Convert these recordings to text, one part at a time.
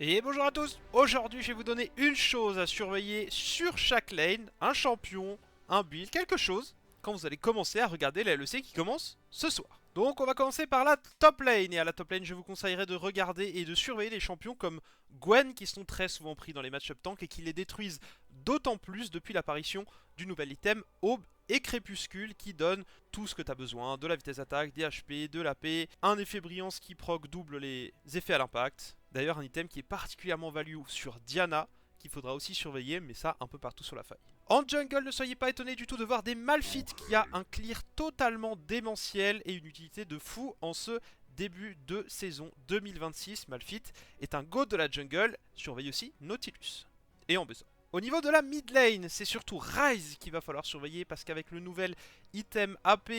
Et bonjour à tous. Aujourd'hui je vais vous donner une chose à surveiller sur chaque lane, un champion, un build, quelque chose, quand vous allez commencer à regarder la LEC qui commence ce soir. Donc on va commencer par la top lane, et à la top lane je vous conseillerais de regarder et de surveiller les champions comme Gwen qui sont très souvent pris dans les match-up tank et qui les détruisent d'autant plus depuis l'apparition du nouvel item Aube et Crépuscule qui donne tout ce que tu as besoin, de la vitesse d'attaque, des HP, de l'AP, un effet brillance qui proc double les effets à l'impact. D'ailleurs un item qui est particulièrement value sur Diana, qu'il faudra aussi surveiller, mais ça un peu partout sur la faille. En jungle, ne soyez pas étonnés du tout de voir des Malphite qui a un clear totalement démentiel et une utilité de fou en ce début de saison 2026. Malphite est un god de la jungle, surveille aussi Nautilus. Et en besoin. Au niveau de la mid lane, c'est surtout Ryze qu'il va falloir surveiller parce qu'avec le nouvel item AP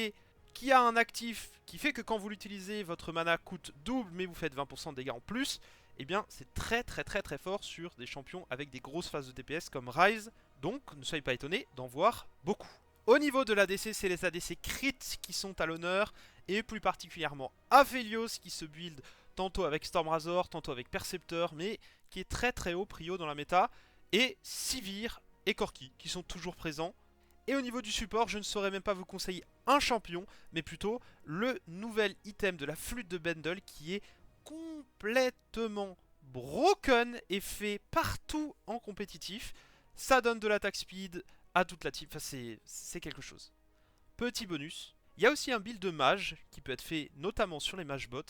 qui a un actif qui fait que quand vous l'utilisez, votre mana coûte double mais vous faites 20% de dégâts en plus, eh bien c'est très fort sur des champions avec des grosses phases de DPS comme Ryze, donc ne soyez pas étonnés d'en voir beaucoup. Au niveau de l'ADC, c'est les ADC crit qui sont à l'honneur, et plus particulièrement Aphelios qui se build tantôt avec Stormrazor, tantôt avec Perceptor, mais qui est très haut prio dans la méta, et Sivir et Corki qui sont toujours présents. Et au niveau du support, je ne saurais même pas vous conseiller un champion, mais plutôt le nouvel item de la flûte de Bendel qui est complètement broken et fait partout en compétitif. Ça donne de l'attaque speed à toute la team, enfin c'est quelque chose. Petit bonus, il y a aussi un build de mage qui peut être fait notamment sur les mage bots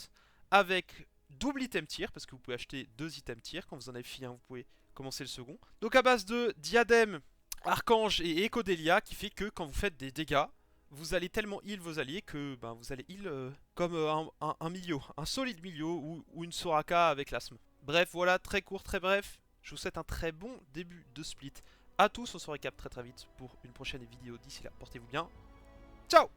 avec double item tier, parce que vous pouvez acheter 2 items tier, quand vous en avez fini un vous pouvez commencer le second. Donc à base de diadème, archange et Ecodelia qui fait que quand vous faites des dégâts, vous allez tellement heal vos alliés que vous allez heal comme un milieu, un solide milieu ou une Soraka avec l'asthme. Bref, voilà, très court, très bref. Je vous souhaite un très bon début de split. A tous, on se recap très vite pour une prochaine vidéo. D'ici là, portez-vous bien. Ciao!